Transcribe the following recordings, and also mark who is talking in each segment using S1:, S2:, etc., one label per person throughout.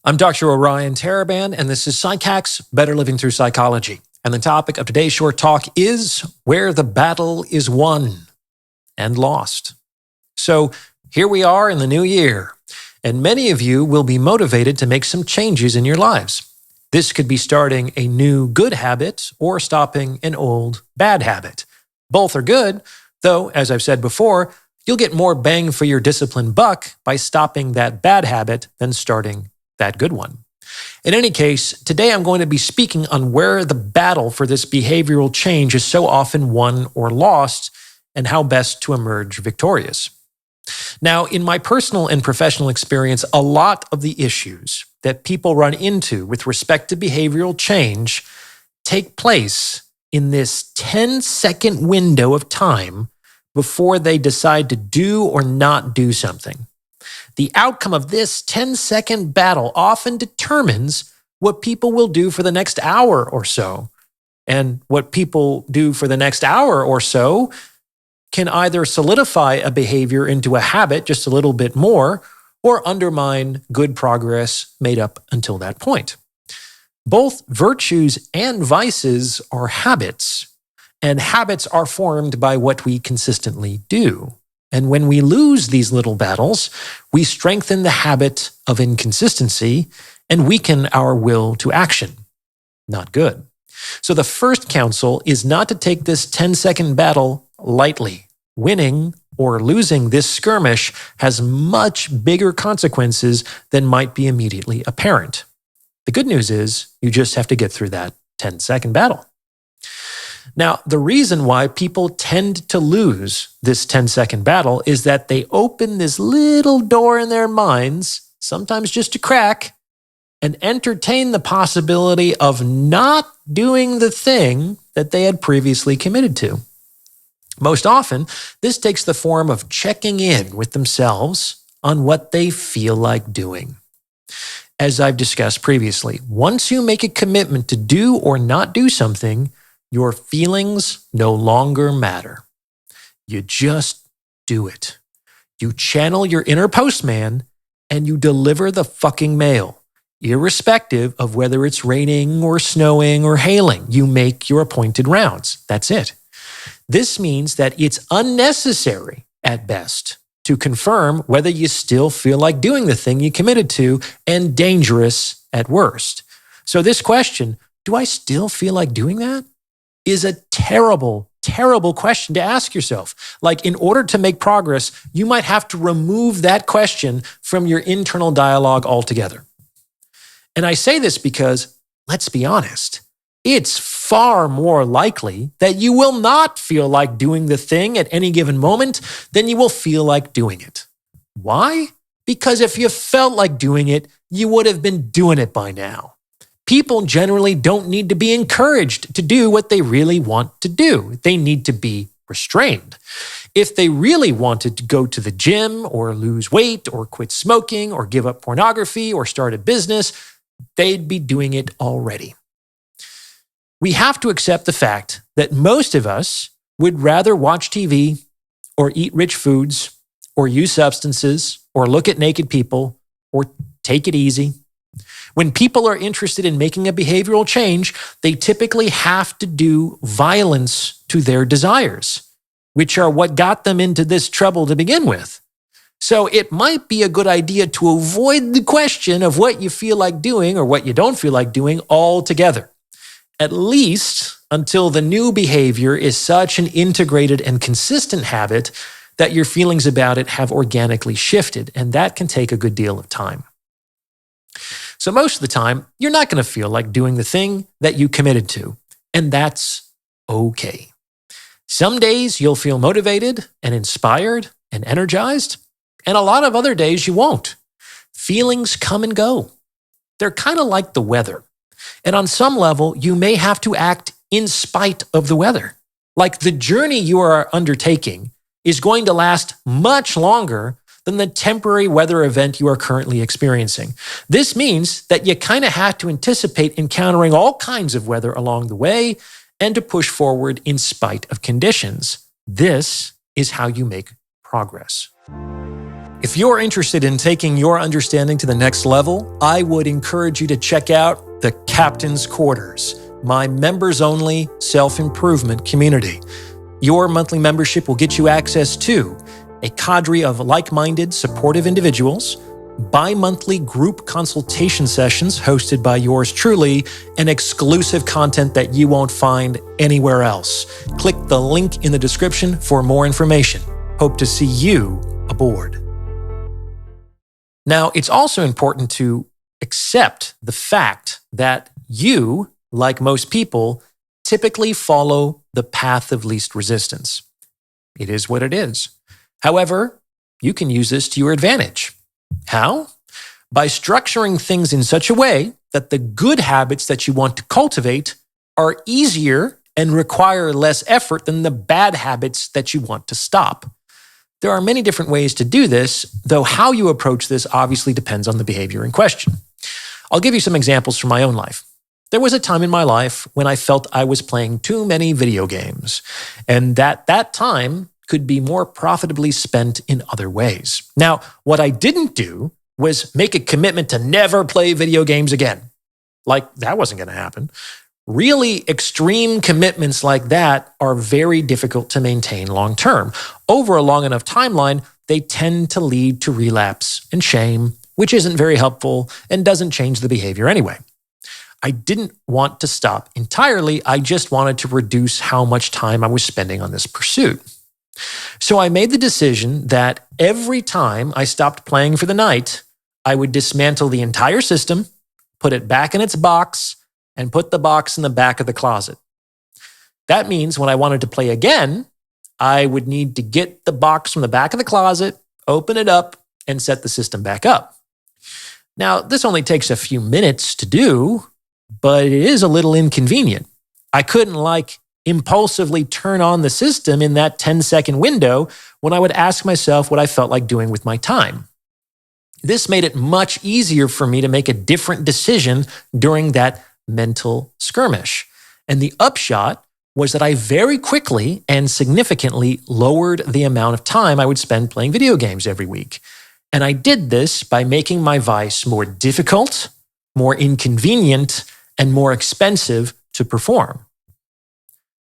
S1: I'm Dr. Orion Taraban, and this is PsycHacks, Better Living Through Psychology. And the topic of today's short talk is where the battle is won and lost. So here we are in the new year, and many of you will be motivated to make some changes in your lives. This could be starting a new good habit or stopping an old bad habit. Both are good, though, as I've said before, you'll get more bang for your discipline buck by stopping that bad habit than starting that good one. In any case, today I'm going to be speaking on where the battle for this behavioral change is so often won or lost and how best to emerge victorious. Now, in my personal and professional experience, a lot of the issues that people run into with respect to behavioral change take place in this 10-second window of time before they decide to do or not do something. The outcome of this 10-second battle often determines what people will do for the next hour or so. And what people do for the next hour or so can either solidify a behavior into a habit just a little bit more or undermine good progress made up until that point. Both virtues and vices are habits, and habits are formed by what we consistently do. And when we lose these little battles, we strengthen the habit of inconsistency and weaken our will to action. Not good. So the first counsel is not to take this 10-second battle lightly. Winning or losing this skirmish has much bigger consequences than might be immediately apparent. The good news is you just have to get through that 10-second battle. Now, the reason why people tend to lose this 10-second battle is that they open this little door in their minds, sometimes just a crack, and entertain the possibility of not doing the thing that they had previously committed to. Most often, this takes the form of checking in with themselves on what they feel like doing. As I've discussed previously, once you make a commitment to do or not do something, your feelings no longer matter. You just do it. You channel your inner postman and you deliver the fucking mail, irrespective of whether it's raining or snowing or hailing. You make your appointed rounds. That's it. This means that it's unnecessary at best to confirm whether you still feel like doing the thing you committed to, and dangerous at worst. So this question, do I still feel like doing that, is a terrible, terrible question to ask yourself. Like, in order to make progress, you might have to remove that question from your internal dialogue altogether. And I say this because, let's be honest, it's far more likely that you will not feel like doing the thing at any given moment than you will feel like doing it. Why? Because if you felt like doing it, you would have been doing it by now. People generally don't need to be encouraged to do what they really want to do. They need to be restrained. If they really wanted to go to the gym or lose weight or quit smoking or give up pornography or start a business, they'd be doing it already. We have to accept the fact that most of us would rather watch TV or eat rich foods or use substances or look at naked people or take it easy. When people are interested in making a behavioral change, they typically have to do violence to their desires, which are what got them into this trouble to begin with. So it might be a good idea to avoid the question of what you feel like doing or what you don't feel like doing altogether, at least until the new behavior is such an integrated and consistent habit that your feelings about it have organically shifted, and that can take a good deal of time. So most of the time, you're not going to feel like doing the thing that you committed to, and that's okay. Some days you'll feel motivated and inspired and energized, and a lot of other days you won't. Feelings come and go. They're kind of like the weather. And on some level, you may have to act in spite of the weather. Like, the journey you are undertaking is going to last much longer than the temporary weather event you are currently experiencing. This means that you kind of have to anticipate encountering all kinds of weather along the way and to push forward in spite of conditions. This is how you make progress. If you're interested in taking your understanding to the next level, I would encourage you to check out the Captain's Quarters, my members-only self-improvement community. Your monthly membership will get you access to a cadre of like-minded, supportive individuals, bi-monthly group consultation sessions hosted by yours truly, and exclusive content that you won't find anywhere else. Click the link in the description for more information. Hope to see you aboard. Now, it's also important to accept the fact that you, like most people, typically follow the path of least resistance. It is what it is. However, you can use this to your advantage. How? By structuring things in such a way that the good habits that you want to cultivate are easier and require less effort than the bad habits that you want to stop. There are many different ways to do this, though how you approach this obviously depends on the behavior in question. I'll give you some examples from my own life. There was a time in my life when I felt I was playing too many video games, and that time could be more profitably spent in other ways. Now, what I didn't do was make a commitment to never play video games again. Like, that wasn't going to happen. Really extreme commitments like that are very difficult to maintain long term. Over a long enough timeline, they tend to lead to relapse and shame, which isn't very helpful and doesn't change the behavior anyway. I didn't want to stop entirely. I just wanted to reduce how much time I was spending on this pursuit. So I made the decision that every time I stopped playing for the night, I would dismantle the entire system, put it back in its box, and put the box in the back of the closet. That means when I wanted to play again, I would need to get the box from the back of the closet, open it up, and set the system back up. Now, this only takes a few minutes to do, but it is a little inconvenient. I couldn't impulsively turn on the system in that 10-second window when I would ask myself what I felt like doing with my time. This made it much easier for me to make a different decision during that mental skirmish. And the upshot was that I very quickly and significantly lowered the amount of time I would spend playing video games every week. And I did this by making my vice more difficult, more inconvenient, and more expensive to perform.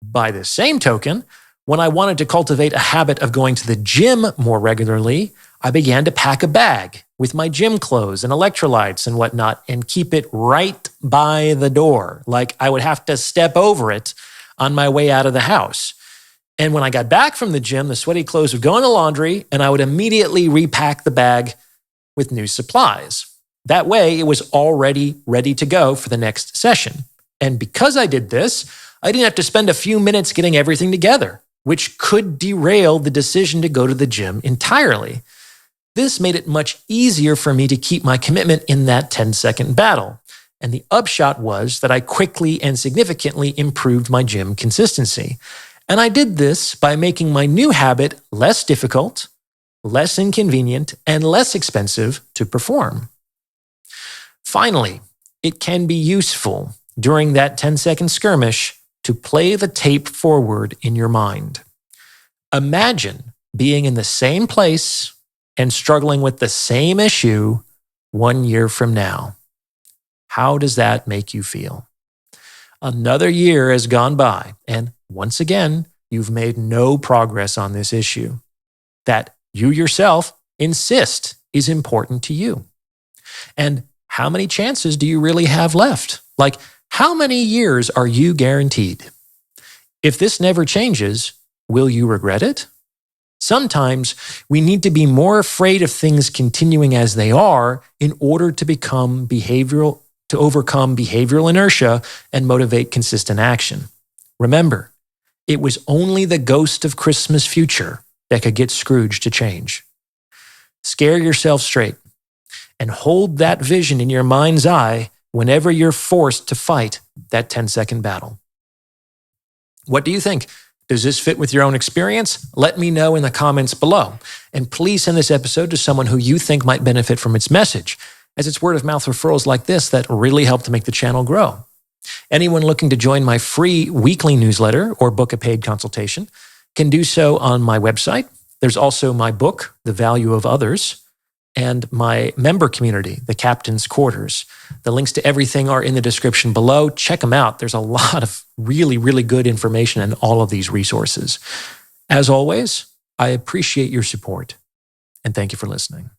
S1: By the same token, when I wanted to cultivate a habit of going to the gym more regularly, I began to pack a bag with my gym clothes and electrolytes and whatnot and keep it right by the door. Like I would have to step over it on my way out of the house. And when I got back from the gym, the sweaty clothes would go in the laundry and I would immediately repack the bag with new supplies. That way, it was already ready to go for the next session. And because I did this, I didn't have to spend a few minutes getting everything together, which could derail the decision to go to the gym entirely. This made it much easier for me to keep my commitment in that 10-second battle. And the upshot was that I quickly and significantly improved my gym consistency. And I did this by making my new habit less difficult, less inconvenient, and less expensive to perform. Finally, it can be useful during that 10-second skirmish to play the tape forward in your mind. Imagine being in the same place and struggling with the same issue 1 year from now. How does that make you feel? Another year has gone by, and once again, you've made no progress on this issue that you yourself insist is important to you. And how many chances do you really have left? How many years are you guaranteed? If this never changes, will you regret it? Sometimes we need to be more afraid of things continuing as they are in order to overcome behavioral inertia and motivate consistent action. Remember, it was only the ghost of Christmas future that could get Scrooge to change. Scare yourself straight and hold that vision in your mind's eye whenever you're forced to fight that 10-second battle. What do you think? Does this fit with your own experience? Let me know in the comments below. And please send this episode to someone who you think might benefit from its message, as it's word-of-mouth referrals like this that really help to make the channel grow. Anyone looking to join my free weekly newsletter or book a paid consultation can do so on my website, There's also my book, The Value of Others, and my member community, the Captain's Quarters. The links to everything are in the description below. Check them out. There's a lot of really, really good information in all of these resources. As always, I appreciate your support, and thank you for listening.